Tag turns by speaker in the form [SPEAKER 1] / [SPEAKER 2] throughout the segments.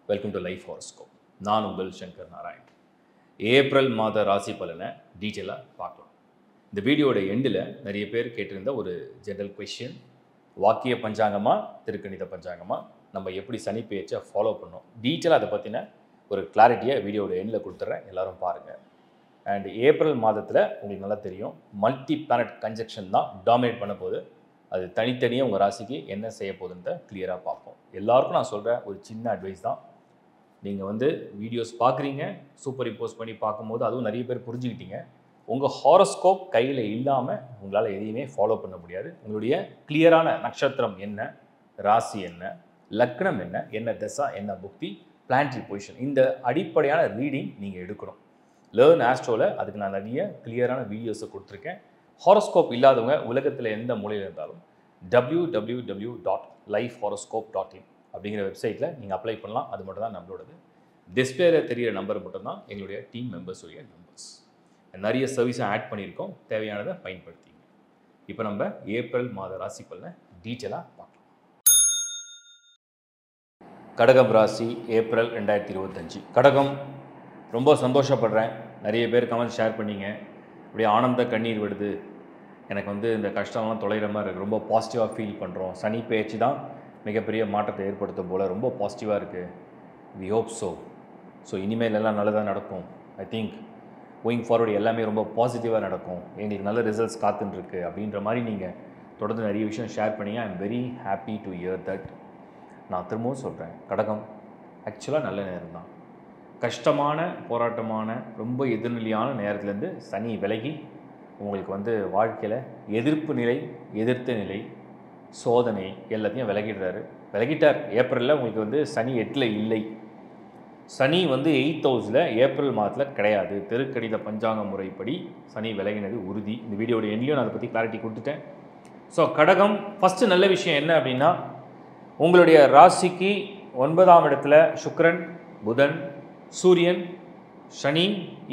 [SPEAKER 1] Welcome to life horoscope. நான் உங்கள் Shankar Narayan. April மாத ராசி பலனை டீட்டெயிலாக பார்க்கலாம். இந்த வீடியோட எண்டில் நிறைய பேர் கேட்டிருந்த ஒரு ஜென்ரல் கொஷின், வாக்கிய பஞ்சாங்கமாக திருக்கணித பஞ்சாங்கமாக நம்ம எப்படி சனி பெயர்ச்சியை ஃபாலோ பண்ணோம், டீட்டெயிலாக அதை பற்றின ஒரு கிளாரிட்டியை வீடியோட எண்டில் கொடுத்துட்றேன், எல்லோரும் பாருங்கள். அண்ட் ஏப்ரல் மாதத்தில் உங்களுக்கு நல்லா தெரியும், மல்டி பிளானட் கன்ஜெக்ஷன் தான் டாமினேட் பண்ண போது. அது தனித்தனியாக உங்கள் ராசிக்கு என்ன செய்ய போகுதுன்றத கிளியராக பார்ப்போம். எல்லாருக்கும் நான் சொல்கிற ஒரு சின்ன அட்வைஸ் தான், நீங்கள் வீடியோஸ் பார்க்குறீங்க, சூப்பர் இம்போஸ் பண்ணி பார்க்கும்போது அதுவும் நிறைய பேர் புரிஞ்சுக்கிட்டீங்க. உங்கள் ஹாரோஸ்கோப் கையில் இல்லாமல் உங்களால் எதையுமே ஃபாலோ பண்ண முடியாது. உங்களுடைய கிளியரான நட்சத்திரம் என்ன, ராசி என்ன, லக்னம் என்ன, என்ன தசா, என்ன புக்தி, பிளானட்டரி பொசிஷன், இந்த அடிப்படையான ரீடிங் நீங்கள் எடுக்கணும். லேர்ன் ஆஸ்ட்ரோவில் அதுக்கு நான் நிறைய கிளியரான வீடியோஸை கொடுத்துருக்கேன். ஹாரோஸ்கோப் இல்லாதவங்க உலகத்தில் எந்த மூலையில் இருந்தாலும் www.lifehoroscope.in அப்படிங்கிற வெப்சைட்டில் நீங்கள் அப்ளை பண்ணலாம். அது மட்டும் தான் நம்மளோடது. டிஸ்பிளேல தெரிகிற நம்பர் மட்டும்தான் எங்களுடைய டீம் மெம்பர்ஸுடைய நம்பர்ஸ். நிறைய சர்வீஸை ஆட் பண்ணியிருக்கோம், தேவையானதை பயன்படுத்திங்க. இப்போ நம்ம ஏப்ரல் மாத ராசி பலனை டீட்டெயிலாக பார்க்கலாம். கடகம் ராசி, ஏப்ரல் 2025. கடகம், ரொம்ப சந்தோஷப்படுறேன். நிறைய பேர் கமெண்ட் ஷேர் பண்ணிங்க, அப்படியே ஆனந்த கண்ணீர் விடுது, எனக்கு இந்த கஷ்டம்லாம் தொலைகிற மாதிரி இருக்குது, ரொம்ப பாசிட்டிவாக ஃபீல் பண்ணுறோம், சனி பெயர்ச்சி தான் மிகப்பெரிய மாற்றத்தை ஏற்படுத்தும் போல், ரொம்ப பாசிட்டிவாக இருக்குது, வி ஹோப் ஸோ இனிமேல் எல்லாம் நல்லதாக நடக்கும். ஐ திங்க் கோயிங் ஃபார்வர்டு எல்லாமே ரொம்ப பாசிட்டிவாக நடக்கும், எங்களுக்கு நல்ல ரிசல்ட்ஸ் காத்துட்டுருக்கு அப்படின்ற மாதிரி நீங்கள் தொடர்ந்து நிறைய விஷயம் ஷேர் பண்ணிங்க. I am very happy to hear that. நான் திரும்பவும் சொல்கிறேன், கடகம் ஆக்சுவலாக நல்ல நேரம் தான். கஷ்டமான, போராட்டமான, ரொம்ப எதிர்நிலையான நேரத்துலேருந்து சனி விலகி உங்களுக்கு வாழ்க்கையில் எதிர்ப்பு நிலை, எதிர்த்த நிலை, சோதனை எல்லாத்தையும் விலகிட்டார். ஏப்ரலில் உங்களுக்கு சனி 8ல் இல்லை. சனி 8th ஹவுஸில் ஏப்ரல் மாதத்தில் கிடையாது. திருக்கணித பஞ்சாங்க முறைப்படி சனி விலகினது உறுதி. இந்த வீடியோட எண்ணிலையும் நான் அதை பற்றி கிளாரிட்டி கொடுத்துட்டேன். ஸோ கடகம், ஃபஸ்ட்டு நல்ல விஷயம் என்ன அப்படின்னா, உங்களுடைய ராசிக்கு 9ஆம் இடத்துல சுக்கிரன், புதன், சூரியன், சனி,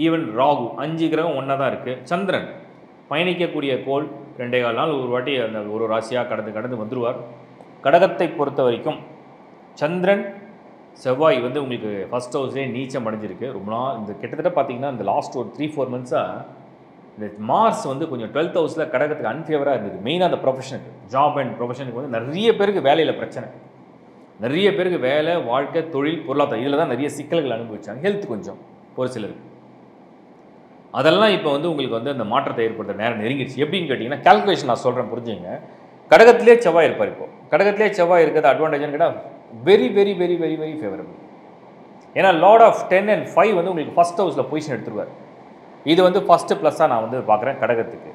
[SPEAKER 1] ஈவன் ராகு, 5 கிரகம் ஒன்றா தான் இருக்குது. சந்திரன் பயணிக்கக்கூடிய கோள் 2.25 நாள் ஒரு வாட்டி அந்த ஒரு ராசியாக கடந்து வந்துடுவார். கடகத்தை பொறுத்த வரைக்கும் சந்திரன், செவ்வாய் உங்களுக்கு ஃபஸ்ட் ஹவுஸ்லேயே நீச்சம் அடைஞ்சிருக்கு. ரொம்ப நாள் இந்த கிட்டத்தட்ட பார்த்திங்கன்னா இந்த லாஸ்ட் ஒரு 3-4 மந்த்ஸாக இந்த மார்ஸ் கொஞ்சம் 12th ஹவுஸில் கடகத்துக்கு அன்ஃபேவராக இருந்தது. மெயினாக அந்த ப்ரொஃபஷனுக்கு, ஜாப் அண்ட் ப்ரொஃபஷனுக்கு நிறைய பேருக்கு வேலையில் பிரச்சனை, நிறைய பேருக்கு வேலை, வாழ்க்கை, தொழில், பொருளாதாரம், இதில் தான் நிறைய சிக்கல்கள் அனுபவிச்சாங்க. ஹெல்த் கொஞ்சம் ஒரு சிலருக்கு, அதெல்லாம் இப்போ உங்களுக்கு அந்த மாற்றத்தை ஏற்படுத்த நேரம் நெருங்கிடுச்சு. எப்படின்னு கேட்டிங்கன்னா, கால்குலேஷன் நான் சொல்கிறேன், புரிஞ்சுங்க. கடகத்திலே செவ்வாய் இருப்பார். இப்போ கடகத்திலே செவ்வாய் இருக்கிறது அட்வான்டேஜ்னு கேட்டால் very very very very very favourable. ஏன்னா லார்ட் ஆஃப் 10 and 5 உங்களுக்கு ஃபஸ்ட் ஹவுஸில் பொசிஷன் எடுத்துருவார். இது ஃபஸ்ட்டு ப்ளஸ்ஸாக நான் பார்க்குறேன் கடகத்துக்கு.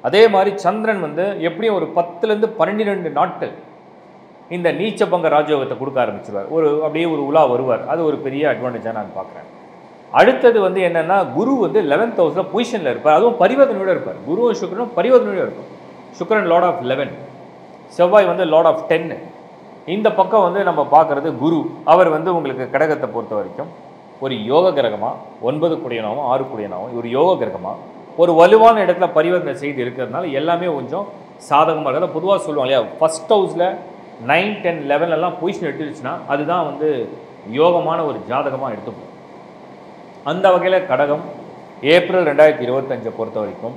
[SPEAKER 1] அதே மாதிரி சந்திரன் எப்படியும் ஒரு 10லேருந்து 12 நாட்கள் இந்த நீச்சபங்க ராஜயோகத்தை கொடுக்க ஆரம்பிச்சிருவார். அப்படியே ஒரு உலா வருவார். அது ஒரு பெரிய அட்வான்டேஜாக நான் பார்க்குறேன். அடுத்தது என்னென்னா, குரு 11th ஹவுஸில் பொசிஷனில் இருப்பார். அதுவும் பரிவர்த்தனையோடு இருப்பார். குருவும் சுக்கிரனும் பரிவர்த்தனையோடு இருக்கும். சுக்கிரன் லார்ட் ஆஃப் 11, செவ்வாய் லார்ட் ஆஃப் 10. இந்த பக்கம் நம்ம பார்க்குறது குரு. அவர் உங்களுக்கு கடகத்தை பொறுத்த வரைக்கும் ஒரு யோக கிரகமாக, 9 கூடியனாகவும் 6 கூடியனாகவும் ஒரு யோக கிரகமாக ஒரு வலுவான இடத்துல பரிவர்த்தனை செய்து இருக்கிறதுனால எல்லாமே கொஞ்சம் சாதகமாக இருக்கிறத பொதுவாக சொல்லுவாங்க இல்லையா. ஃபஸ்ட் ஹவுஸில் 9, 10, 11 பொசிஷன் எடுத்துருச்சுன்னா அதுதான் யோகமான ஒரு ஜாதகமாக எடுத்துப்போம். அந்த வகையில் கடகம் ஏப்ரல் 2025 பொறுத்த வரைக்கும்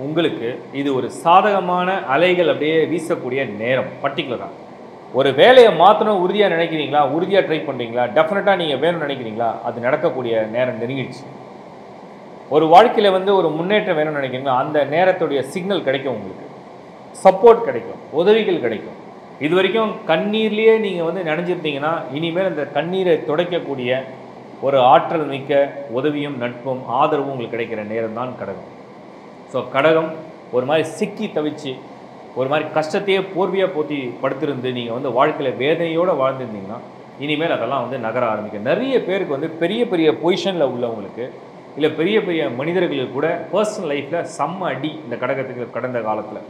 [SPEAKER 1] உங்களுக்கு இது ஒரு சாதகமான அலைகள் அப்படியே வீசக்கூடிய நேரம். பர்டிகுலராக ஒரு வேலையை மாற்றணும் உறுதியாக நினைக்கிறீங்களா, உறுதியாக ட்ரை பண்ணுறீங்களா, டெஃபினட்டாக நீங்கள் வேணும்னு நினைக்கிறீங்களா, அது நடக்கக்கூடிய நேரம் நெருங்கிடுச்சு. ஒரு வாழ்க்கையில் ஒரு முன்னேற்றம் வேணும்னு நினைக்கிறீங்களா, அந்த நேரத்துடைய சிக்னல் கிடைக்கும், உங்களுக்கு சப்போர்ட் கிடைக்கும், உதவிகள் கிடைக்கும். இது வரைக்கும் கண்ணீர்லேயே நீங்கள் நினைஞ்சிருந்தீங்கன்னா இனிமேல் அந்த கண்ணீரை துடைக்கக்கூடிய ஒரு ஆற்றல் மிக்க உதவியும் நட்பும் ஆதரவும் உங்களுக்கு கிடைக்கிற நேரம் தான் கடகம். ஸோ கடகம் ஒரு மாதிரி சிக்கி தவிச்சு, ஒரு மாதிரி கஷ்டத்தையே போர்வையாக போற்றி படுத்திருந்து நீங்கள் வாழ்க்கையில் வேதனையோடு வாழ்ந்துருந்தீங்கன்னா இனிமேல் அதெல்லாம் நகர ஆரம்பிக்கும். நிறைய பேருக்கு பெரிய பெரிய பொசிஷனில் உள்ளவங்களுக்கு, இல்லை பெரிய பெரிய மனிதர்களுக்கு கூட பர்சனல் லைஃப்பில் செம்ம அடி இந்த கடகத்துக்கு கடந்த காலத்தில்.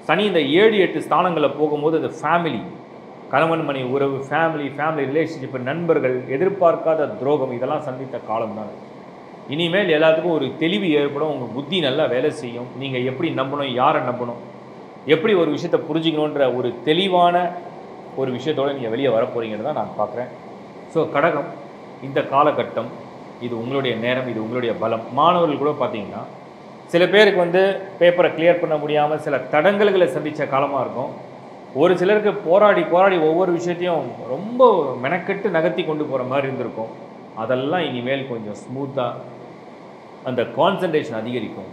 [SPEAKER 1] சனி இந்த 7-8 ஸ்தானங்களில் போகும்போது அது ஃபேமிலி, கணவன் மணி உறவு, ஃபேமிலி ரிலேஷன்ஷிப், நண்பர்கள், எதிர்பார்க்காத துரோகம், இதெல்லாம் சந்தித்த காலம்தான். இனிமேல் எல்லாத்துக்கும் ஒரு தெளிவு ஏற்படும். உங்கள் புத்தி நல்லா வேலை செய்யும். நீங்கள் எப்படி நம்பணும், யாரை நம்பணும், எப்படி ஒரு விஷயத்தை புரிஞ்சிக்கணுன்ற ஒரு தெளிவான ஒரு விஷயத்தோடு நீங்கள் வெளியே வரப்போறீங்கன்னு தான் நான் பார்க்குறேன். ஸோ கடகம், இந்த காலகட்டம், இது உங்களுடைய நேரம், இது உங்களுடைய பலம். மாணவர்கள் கூட பார்த்தீங்கன்னா சில பேருக்கு வந்து பேப்பரை கிளியர் பண்ண முடியாமல் சில தடங்கல்களை சந்தித்த காலமாக இருக்கும். ஒரு சிலருக்கு போராடி போராடி ஒவ்வொரு விஷயத்தையும் ரொம்ப மெனக்கெட்டு நகர்த்தி கொண்டு போகிற மாதிரி இருந்திருக்கும். அதெல்லாம் இனிமேல் கொஞ்சம் ஸ்மூத்தாக அந்த கான்சன்ட்ரேஷன் அதிகரிக்கும்.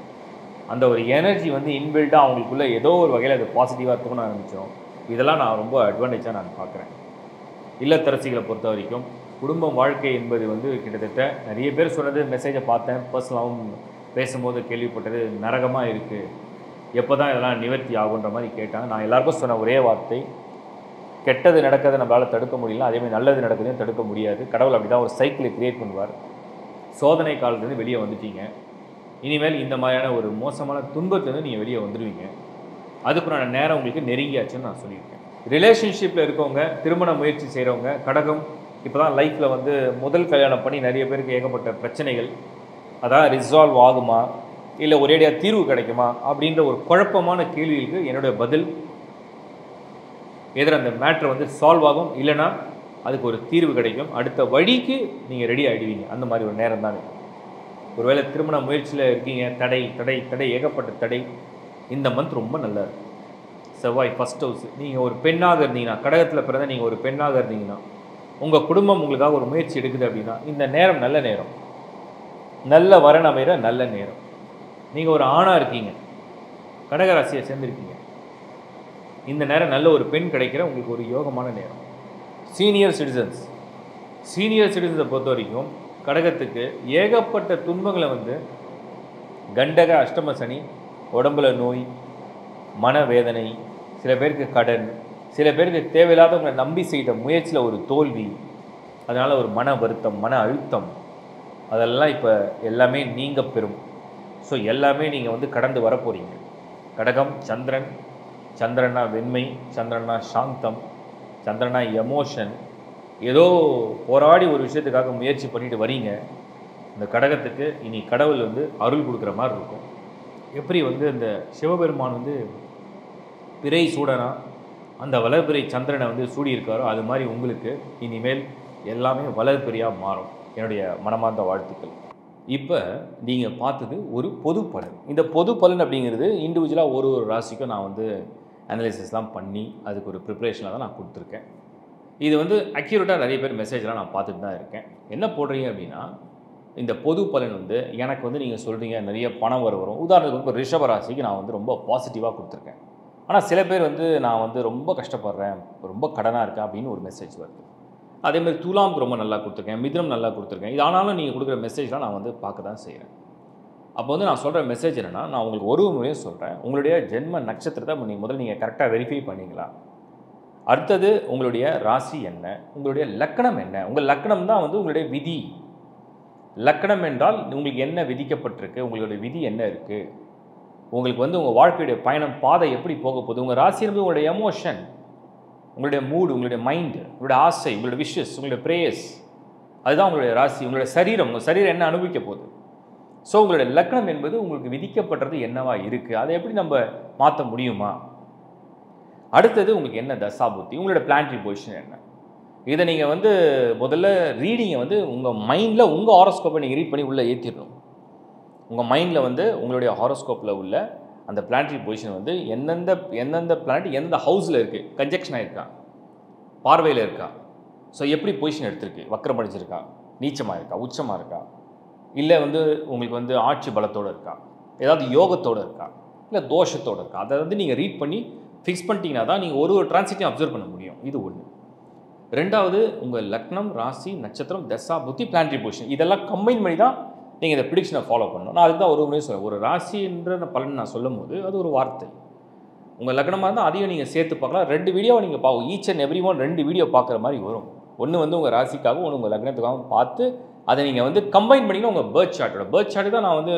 [SPEAKER 1] அந்த ஒரு எனர்ஜி வந்து இன்பில்டாக அவங்களுக்குள்ள ஏதோ ஒரு வகையில் அது பாசிட்டிவாக தோண ஆரம்பிச்சிடும். இதெல்லாம் நான் ரொம்ப அட்வான்டேஜாக நான் பார்க்குறேன். இல்லத்தரசிகளை பொறுத்த வரைக்கும் குடும்பம் வாழ்க்கை என்பது வந்து கிட்டத்தட்ட நிறைய பேர் சொன்னது மெசேஜை பார்த்தேன், பர்சனலாகவும் பேசும்போது கேள்விப்பட்டது, நரகமாக இருக்குது, எப்போ தான் இதெல்லாம் நிவர்த்தி ஆகுன்ற மாதிரி கேட்டாங்க. நான் எல்லாருக்கும் சொன்ன ஒரே வார்த்தை, கெட்டது நடக்கிறத நம்மளால் தடுக்க முடியல, அதேமாதிரி நல்லது நடக்கிறதையும் தடுக்க முடியாது. கடவுள் அப்படி தான் ஒரு சைக்கிளை கிரியேட் பண்ணுவார். சோதனை காலத்துலேருந்து வெளியே வந்துட்டீங்க. இனிமேல் இந்த மாதிரியான ஒரு மோசமான துன்பத்துலேருந்து நீங்கள் வெளியே வந்துடுவீங்க. அதுக்குறான நேரம் உங்களுக்கு நெருங்கியாச்சுன்னு நான் சொல்லியிருக்கேன். ரிலேஷன்ஷிப்பில் இருக்கவங்க, திருமண முயற்சி செய்கிறவங்க, கடகம் இப்போ தான் லைஃப்பில் வந்து முதல் கல்யாணம் பண்ணி நிறைய பேருக்கு ஏகப்பட்ட பிரச்சனைகள், அதான் ரிசால்வ் ஆகுமா இல்லை ஒரேடியாக தீர்வு கிடைக்குமா அப்படின்ற ஒரு குழப்பமான கேள்விகளுக்கு என்னுடைய பதில், எதிர அந்த மேட்ரு வந்து சால்வ் ஆகும், இல்லைனா அதுக்கு ஒரு தீர்வு கிடைக்கும். அடுத்த வழிக்கு நீங்கள் ரெடி ஆகிடுவீங்க. அந்த மாதிரி ஒரு நேரம் தான். ஒருவேளை திருமண முயற்சியில் இருக்கீங்க, தடை தடை தடை ஏகப்பட்ட தடை, இந்த மந்த் ரொம்ப நல்லா இருக்கும். செவ்வாய் ஃபஸ்ட் ஹவுஸ், நீங்கள் ஒரு பெண்ணாக இருந்தீங்கன்னா, கடகத்தில் பிறந்த நீங்கள் ஒரு பெண்ணாக இருந்தீங்கன்னா, உங்கள் குடும்பம் உங்களுக்காக ஒரு முயற்சி எடுக்குது அப்படின்னா இந்த நேரம் நல்ல நேரம், நல்ல வரன் அமைகிற நல்ல நேரம். நீங்கள் ஒரு ஆணாக இருக்கீங்க, கடகராசியை சேர்ந்துருக்கீங்க, இந்த நேரம் நல்ல ஒரு பெண் கிடைக்கிற உங்களுக்கு ஒரு யோகமான நேரம். சீனியர் சிட்டிசன்ஸை பொறுத்த வரைக்கும் கடகத்துக்கு ஏகப்பட்ட துன்பங்களை வந்து கண்டக அஷ்டம சனி, உடம்புல நோய், மனவேதனை, சில பேருக்கு கடன், சில பேருக்கு தேவையில்லாதவங்களை நம்பி செய்த முயற்சியில் ஒரு தோல்வி, அதனால் ஒரு மன வருத்தம், மன அழுத்தம், அதெல்லாம் இப்போ எல்லாமே நீங்க பெறும். ஸோ எல்லாமே நீங்கள் வந்து கடந்து வர போகிறீங்க. கடகம் சந்திரன், சந்திரனா வெண்மை, சந்திரனா சாந்தம், சந்திரனா எமோஷன், ஏதோ போராடி ஒரு விஷயத்துக்காக முயற்சி பண்ணிட்டு வரீங்க. இந்த கடகத்துக்கு இனி கடவுள் வந்து அருள் கொடுக்குற மாதிரி இருக்கும். எப்படி வந்து இந்த சிவபெருமான் வந்து பிறை சூடனா அந்த வளர்பிறை சந்திரனை வந்து சூடியிருக்காரோ அது மாதிரி உங்களுக்கு இனிமேல் எல்லாமே வளர்பிறையாக மாறும். என்னுடைய மனமார்ந்த வாழ்த்துக்கள். இப்போ நீங்கள் பார்த்தது ஒரு பொது பலன். இந்த பொது பலன் அப்படிங்கிறது இண்டிவிஜுவலாக ஒரு ஒரு ராசிக்கும் நான் வந்து அனலைசிஸ்லாம் பண்ணி அதுக்கு ஒரு ப்ரிப்ரேஷனாக தான் நான் கொடுத்துருக்கேன். இது வந்து அக்யூரேட்டாக நிறைய பேர் மெசேஜ்லாம் நான் பார்த்துட்டு தான் இருக்கேன். என்ன போடுறீங்க அப்படின்னா, இந்த பொது பலன் வந்து எனக்கு வந்து நீங்கள் சொல்கிறீங்க நிறைய பணம் வரும். உதாரணத்துக்கு இப்போ ரிஷப ராசிக்கு நான் வந்து ரொம்ப பாசிட்டிவாக கொடுத்துருக்கேன். ஆனால் சில பேர் வந்து நான் வந்து ரொம்ப கஷ்டப்படுறேன், ரொம்ப கடனாக இருக்கேன் அப்படின்னு ஒரு மெசேஜ் வருது. அதேமாதிரி துலாமுக்கு ரொம்ப நல்லா கொடுத்துருக்கேன், மிதுனம் நல்லா கொடுத்துருக்கேன். இது ஆனாலும் நீங்கள் கொடுக்குற மெசேஜ்லாம் நான் வந்து பார்க்க தான் செய்கிறேன். அப்போ வந்து நான் சொல்கிற மெசேஜ் என்னென்னா, நான் உங்களுக்கு ஒரு முறையும் சொல்கிறேன், உங்களுடைய ஜென்ம நட்சத்திரத்தை நீங்கள் கரெக்டாக வெரிஃபை பண்ணிங்களா? அடுத்தது உங்களுடைய ராசி என்ன, உங்களுடைய லக்கணம் என்ன. உங்கள் லக்கணம் தான் வந்து உங்களுடைய விதி. லக்கணம் என்றால் உங்களுக்கு என்ன விதிக்கப்பட்டிருக்கு, உங்களுடைய விதி என்ன இருக்குது, உங்களுக்கு வந்து உங்கள் வாழ்க்கையுடைய பயணம் பாதை எப்படி போக போகுது. உங்கள் ராசி என்பது உங்களுடைய எமோஷன், உங்களுடைய மூடு, உங்களுடைய மைண்டு, உங்களுடைய ஆசை, உங்களுடைய விஷஸ், உங்களுடைய ப்ரேயர்ஸ், அதுதான் உங்களுடைய ராசி. உங்களுடைய சரீரம், உங்கள் சரீரம் என்ன அனுபவிக்க போகுது. ஸோ உங்களுடைய லக்கணம் என்பது உங்களுக்கு விதிக்கப்பட்டது என்னவா இருக்குது, அதை எப்படி நம்ம மாற்ற முடியுமா. அடுத்தது உங்களுக்கு என்ன தசாபுத்தி, உங்களோட பிளானட்டரி பொசிஷன் என்ன. இதை நீங்கள் வந்து முதல்ல ரீடிங்கை வந்து உங்கள் மைண்டில் உங்கள் ஹாரோஸ்கோப்பை நீங்கள் ரீட் பண்ணி உள்ளே ஏற்றிடணும். உங்கள் மைண்டில் வந்து உங்களுடைய ஹாரோஸ்கோப்பில் உள்ள அந்த பிளானட்டரி பொசிஷன் வந்து எந்தெந்த பிளானட் எந்த ஹவுஸில் இருக்குது, கன்ஜெக்ஷனாக இருக்கா, பார்வையில் இருக்கா, ஸோ எப்படி பொசிஷன் எடுத்திருக்கு, வக்கரம் அடிச்சிருக்கா, நீச்சமாக இருக்கா, உச்சமாக இருக்கா, இல்லை வந்து உங்களுக்கு வந்து ஆட்சி பலத்தோடு இருக்கா, ஏதாவது யோகத்தோடு இருக்கா, இல்லை தோஷத்தோடு இருக்கா, அதை வந்து நீங்கள் ரீட் பண்ணி ஃபிக்ஸ் பண்ணிட்டீங்கன்னா தான் நீங்கள் ஒரு டிரான்சிட்டையும் அப்சர்வ் பண்ண முடியும். இது ஒன்று. ரெண்டாவது, உங்கள் லக்னம், ராசி, நட்சத்திரம், தசா, புத்தி, பிளானட்டரி பொசிஷன் இதெல்லாம் கம்பைன் பண்ணி தான் நீங்கள் இந்த ப்ரிடிக்ஷனை ஃபாலோ பண்ணணும். நான் அதுக்கு தான் ஒரு முறையும் சொல்லுவேன், ஒரு ராசின்ற பலன் நான் சொல்லும் போது அது ஒரு வார்த்தை. உங்கள் லக்னமாக இருந்தால் அதையும் நீங்கள் சேர்த்து பார்க்கலாம். 2 வீடியோவை நீங்கள் பார்க்க, each and every one 2 video பார்க்குற மாதிரி வரும். ஒன்று வந்து உங்கள் ராசிக்காகவும், ஒன்று உங்கள் லக்னத்துக்காகவும் பார்த்து அதை நீங்கள் வந்து கம்பைன் பண்ணிங்கன்னா உங்கள் பேர்த் சார்ட்டு தான் நான் வந்து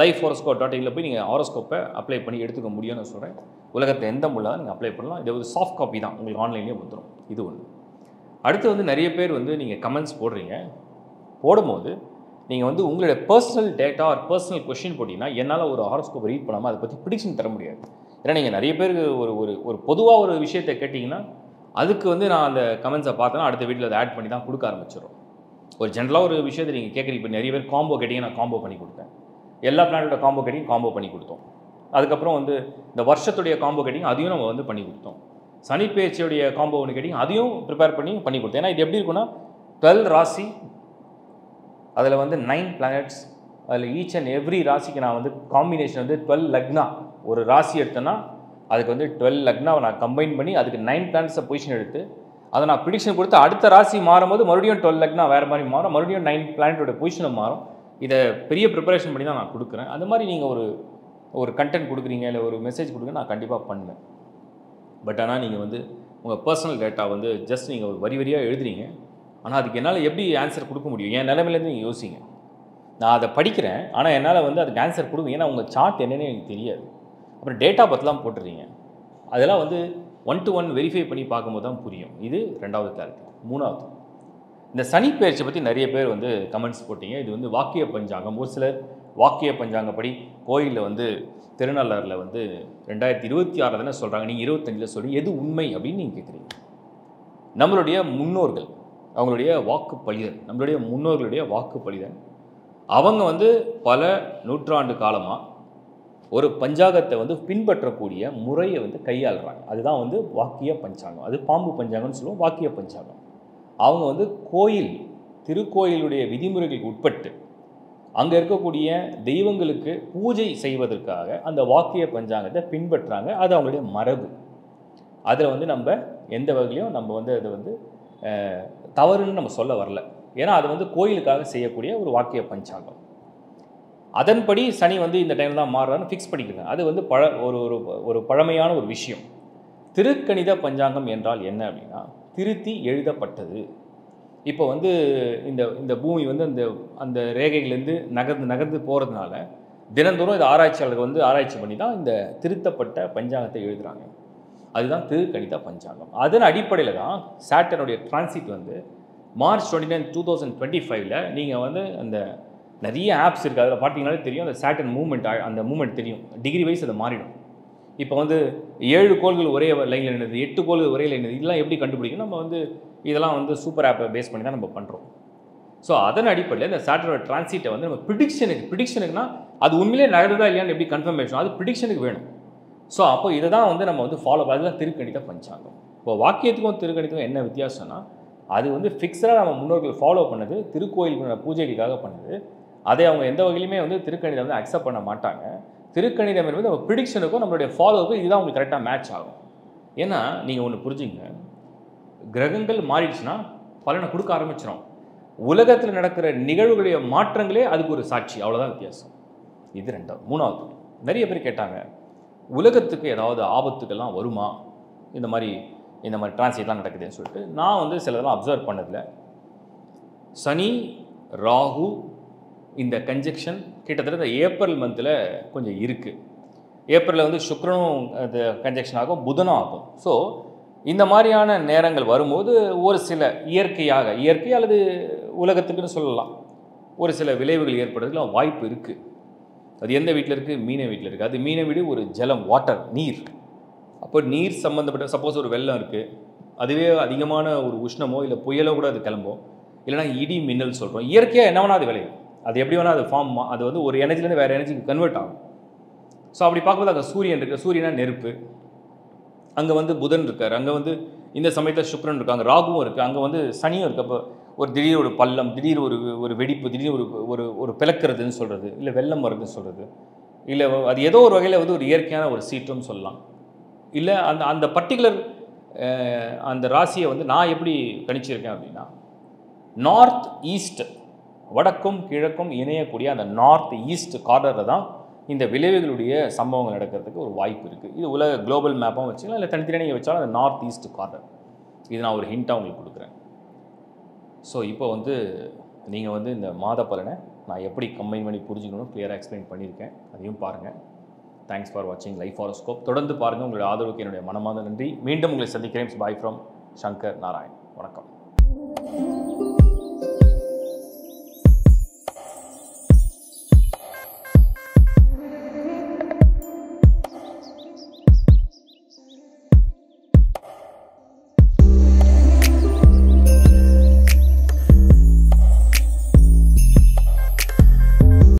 [SPEAKER 1] லைஃப் ஹாரோஸ்கோப்.inல போய் நீங்கள் ஹாரோஸ்கோப்பை அப்ளை பண்ணி எடுத்துக்க முடியும்னு சொல்கிறேன். உலகத்தில் எந்த முள்ளாக நீங்கள் அப்ளை பண்ணலாம். இது ஒரு சாஃப்ட் காப்பி தான், உங்களுக்கு ஆன்லைன்லேயே வந்துடும். இது ஒன்று. அடுத்து வந்து நிறைய பேர் வந்து நீங்கள் கமெண்ட்ஸ் போடுறீங்க. போடும்போது நீங்கள் வந்து உங்களுடைய personal data or personal question போட்டிங்கன்னா என்னால் ஒரு ஹாரோஸ்கோப்பை ரீட் பண்ணாமல் அதை பற்றி ப்ரிடிக்ஷன் தர முடியாது. ஏன்னா நீங்கள் நிறைய பேருக்கு ஒரு பொதுவாக ஒரு விஷயத்தை கேட்டிங்கன்னா அதுக்கு வந்து நான் அந்த கமெண்ட்ஸை பார்த்தேன்னா அடுத்த வீட்டில் அதை ஆட் பண்ணி தான் கொடுக்க ஆரம்பிச்சிடும். ஒரு ஜென்ரலாக ஒரு விஷயத்தை நீங்கள் கேட்குறீங்க. இப்போ நிறைய பேர் காம்போ கேட்டிங்க, நான் காம்போ பண்ணி கொடுத்தேன். எல்லா பிளானோட காம்போ கேட்டிங் காம்போ பண்ணி கொடுத்தோம். அதுக்கப்புறம் வந்து இந்த வருஷத்துடைய காம்போ கேட்டிங் அதையும் நம்ம வந்து பண்ணி கொடுத்தோம். சனி பேச்சியுடைய காம்போ ஒன்று கேட்டிங் அதையும் ப்ரிப்பேர் பண்ணி கொடுத்தோம். ஏன்னா இது எப்படி இருக்குன்னா 12 ராசி, அதில் வந்து 9 பிளானட்ஸ், அதில் ஈச் அண்ட் எவ்ரி ராசிக்கு நான் வந்து காம்பினேஷன் வந்து 12 லக்னா. ஒரு ராசி எடுத்தேன்னா அதுக்கு வந்து 12 லக்னாவை நான் கம்பைன் பண்ணி அதுக்கு 9 பிளானட்ஸை பொசிஷன் எடுத்து அதை நான் ப்ரிடிக்ஷன் கொடுத்து அடுத்த ராசி மாறும்போது மறுபடியும் 12 லக்னா வேறு மாதிரி மாறும், மறுபடியும் 9 பிளானட்டோட பொசிஷனை மாறும். இதை பெரிய ப்ரிப்பரேஷன் பண்ணி தான் நான் கொடுக்குறேன். அந்த மாதிரி நீங்கள் ஒரு கண்டென்ட் கொடுக்குறீங்க, இல்லை ஒரு மெசேஜ் கொடுங்க, நான் கண்டிப்பாக பண்ணுவேன். பட் ஆனால் நீங்கள் வந்து உங்கள் பர்சனல் டேட்டா வந்து ஜஸ்ட் நீங்கள் ஒரு வரியாக எழுதுறீங்க. ஆனால் அதுக்கு என்னால் எப்படி ஆன்சர் கொடுக்க முடியும்? என் நிலைமையிலேருந்து நீங்கள் யோசிங்க. நான் அதை படிக்கிறேன், ஆனால் என்னால் வந்து அதுக்கு ஆன்சர் கொடுங்க. ஏன்னா உங்கள் சார்ட் என்னென்னு எனக்கு தெரியாது. அப்புறம் டேட்டா பற்றிலாம் போட்டுறீங்க. அதெல்லாம் வந்து 1 to 1 வெரிஃபை பண்ணி பார்க்கும்போது தான் புரியும். இது 2வது கிளாரிட்டி. 3வது, இந்த சனி பெயர்ச்சி பற்றி நிறைய பேர் வந்து கமெண்ட்ஸ் போட்டிங்க. இது வந்து வாக்கிய பஞ்சாங்கம். ஒரு சிலர் வாக்கிய பஞ்சாங்கப்படி கோயிலில் வந்து திருநள்ளாறில் வந்து 2026 தானே சொல்கிறாங்க, நீங்கள் 25 சொல்லி எது உண்மை அப்படின்னு நீங்கள் கேட்குறீங்க. நம்மளுடைய முன்னோர்கள் அவங்களுடைய வாக்கு பலிதன், நம்மளுடைய முன்னோர்களுடைய வாக்கு பலிதன், அவங்க வந்து பல நூற்றாண்டு காலமாக ஒரு பஞ்சாங்கத்தை வந்து பின்பற்றக்கூடிய முறையை வந்து கையாளுறாங்க. அதுதான் வந்து வாக்கிய பஞ்சாங்கம். அது பாம்பு பஞ்சாங்கம்னு சொல்லுவோம், வாக்கிய பஞ்சாங்கம். அவங்க வந்து திருக்கோயிலுடைய விதிமுறைகளுக்கு உட்பட்டு அங்கே இருக்கக்கூடிய தெய்வங்களுக்கு பூஜை செய்வதற்காக அந்த வாக்கிய பஞ்சாங்கத்தை பின்பற்றுறாங்க. அது அவங்களுடைய மரபு. அதில் வந்து நம்ம எந்த வகையிலையும் நம்ம வந்து அதை வந்து தவறுன்னு நம்ம சொல்ல வரல. ஏன்னா அது வந்து கோயிலுக்காக செய்யக்கூடிய ஒரு வாக்கிய பஞ்சாங்கம். அதன்படி சனி வந்து இந்த டைம் தான் மாறுறான்னு ஃபிக்ஸ் பண்ணிக்கிறாங்க. அது வந்து ஒரு பழமையான ஒரு விஷயம். திருக்கணித பஞ்சாங்கம் என்றால் என்ன அப்படின்னா, திருத்தி எழுதப்பட்டது. இப்போ வந்து இந்த பூமி வந்து அந்த ரேகையிலேருந்து நகர்ந்து போகிறதுனால தினந்தோறும் இது ஆராய்ச்சியாளர்கள் வந்து ஆராய்ச்சி பண்ணி தான் இந்த திருத்தப்பட்ட பஞ்சாங்கத்தை எழுதுகிறாங்க. அதுதான் திருக்கணித பஞ்சாங்கம். அதன் அடிப்படையில் தான் சாட்டர்னுடைய டிரான்சிட் வந்து March 29, 2025 நீங்கள் வந்து அந்த நிறைய ஆப்ஸ் இருக்குது. அதில் பார்த்தீங்கன்னாலே தெரியும் அந்த சாட்டர்ன் அந்த மூமெண்ட் தெரியும். டிகிரி வைஸ் அதை மாறிடும். இப்போ வந்து 7 கோள்கள் ஒரே லைனில் நின்றுது, 8 கோள்கள் ஒரே லைன் நின்றுது. இதெல்லாம் எப்படி கண்டுபிடிக்கும்? நம்ம வந்து இதெல்லாம் வந்து சூப்பர் ஆப்பை பேஸ் பண்ணி தான் நம்ம பண்ணுறோம். ஸோ அதன் அடிப்படையில் இந்த சாட்டர்னோட டிரான்சிட்டை வந்து நம்ம ப்ரிடிக்ஷனுக்குனா அது உண்மையிலே நகருதா இல்லையான்னு எப்படி கன்ஃபர்மேஷன், அது ப்ரிடிக்ஷனுக்கு வேணும். ஸோ அப்போ இதை தான் வந்து நம்ம வந்து ஃபாலோ அதுதான் திருக்கணித பஞ்சாங்கம். இப்போ வாக்கியத்துக்கும் திருக்கணித்துக்கும் என்ன வித்தியாசம்னா, அது வந்து ஃபிக்ஸடாக நம்ம முன்னோர்கள் ஃபாலோ பண்ணது, திருக்கோயிலுக்கு பூஜைகளுக்காக பண்ணது. அதை அவங்க எந்த வகையிலுமே வந்து திருக்கணிதம் வந்து அக்செப்ட் பண்ண மாட்டாங்க. திருக்கணிதம் என்பது நம்ம ப்ரிடிக்ஷனுக்கும் நம்மளுடைய ஃபாலோவுக்கும் இதுதான் உங்களுக்கு கரெக்டாக மேட்ச் ஆகும். ஏன்னா நீங்கள் ஒன்று புரிஞ்சுங்க, கிரகங்கள் மாறிடுச்சுன்னா பலனை கொடுக்க ஆரம்பிச்சிடும். உலகத்தில் நடக்கிற நிகழ்வுகளுடைய மாற்றங்களே அதுக்கு ஒரு சாட்சி. அவ்வளோதான் வித்தியாசம். இது 2வது. 3வது, நிறைய பேர் கேட்டாங்க, உலகத்துக்கு ஏதாவது ஆபத்துக்கெல்லாம் வருமா இந்த மாதிரி டிரான்சிட்லாம் நடக்குதுன்னு சொல்லிட்டு. நான் வந்து சிலதெல்லாம் அப்சர்வ் பண்ணதில்லை. சனி ராகு இந்த கன்ஜெக்ஷன் கிட்டத்தட்ட இந்த ஏப்ரல் மந்தில் கொஞ்சம் இருக்குது. ஏப்ரலில் வந்து சுக்கிரனும் அது கன்ஜெக்ஷன் ஆகும், புதனும் ஆகும். ஸோ இந்த மாதிரியான நேரங்கள் வரும்போது ஒரு சில இயற்கை அல்லது உலகத்துக்குன்னு சொல்லலாம், ஒரு சில விளைவுகள் ஏற்படுறதுக்குலாம் வாய்ப்பு இருக்குது. அது எந்த வீட்டில் இருக்குது? மீன வீட்டில் இருக்குது. அது மீன வீடு ஒரு ஜலம், வாட்டர், நீர். அப்போ நீர் சம்மந்தப்பட்ட சப்போஸ் ஒரு வெள்ளம் இருக்குது, அதுவே அதிகமான ஒரு உஷ்ணமோ இல்லை புயலோ கூட அது கிளம்பும். இல்லைனா இடி மின்னல் சொல்கிறோம். இயற்கையாக என்ன வேணால் அது விளையும். அது எப்படி வேணால் அது அது வந்து ஒரு எனர்ஜிலேருந்து வேறு எனர்ஜிக்கு கன்வெர்ட் ஆகும். ஸோ அப்படி பார்க்கும்போது அங்கே சூரியன் இருக்குது. சூரியனா நெருப்பு. அங்கே வந்து புதன் இருக்கார். அங்கே வந்து இந்த சமயத்தில் சுக்கிரன் இருக்காங்க, ராகுவும் இருக்குது. அங்கே வந்து சனியும் இருக்குது. அப்போ ஒரு திடீர் ஒரு பள்ளம், திடீர் ஒரு வெடிப்பு, திடீர் ஒரு பிளக்கிறதுன்னு சொல்கிறது, இல்லை வெள்ளம் வருதுன்னு சொல்கிறது, இல்லை அது ஏதோ ஒரு வகையில் வந்து ஒரு இயற்கையான ஒரு சீற்றம்னு சொல்லலாம். இல்லை அந்த பர்டிகுலர் அந்த ராசியை வந்து நான் எப்படி கணிச்சிருக்கேன் அப்படின்னா, நார்த் ஈஸ்ட், வடக்கும் கிழக்கும் இணையக்கூடிய அந்த நார்த் ஈஸ்ட் கார்னரில் தான் இந்த விளைவுகளுடைய சம்பவங்கள் நடக்கிறதுக்கு ஒரு வாய்ப்பு இருக்குது. இது உலக குளோபல் மேப்பாகவும் வச்சுக்கலாம், இல்லை தனித்தனியாக வச்சாலும் அந்த நார்த் ஈஸ்ட் கார்னர். இது நான் ஒரு ஹிண்ட்டாக உங்களுக்கு கொடுக்குறேன். ஸோ இப்போ வந்து நீங்கள் வந்து இந்த மாத பலனை நான் எப்படி கம்பைன் பண்ணி புரிஞ்சுக்கணும் கிளியராக எக்ஸ்பிளைன் பண்ணியிருக்கேன். அதையும் பாருங்கள். தேங்க்ஸ் ஃபார் வாட்சிங் லைஃப் ஹாரோஸ்கோப். தொடர்ந்து பாருங்கள். உங்களுடைய ஆதரவுக்கு என்னுடைய மனமார்ந்த நன்றி. மீண்டும் உங்களை சந்திக்கிறேன். Bye from Shankar Narayan. வணக்கம்.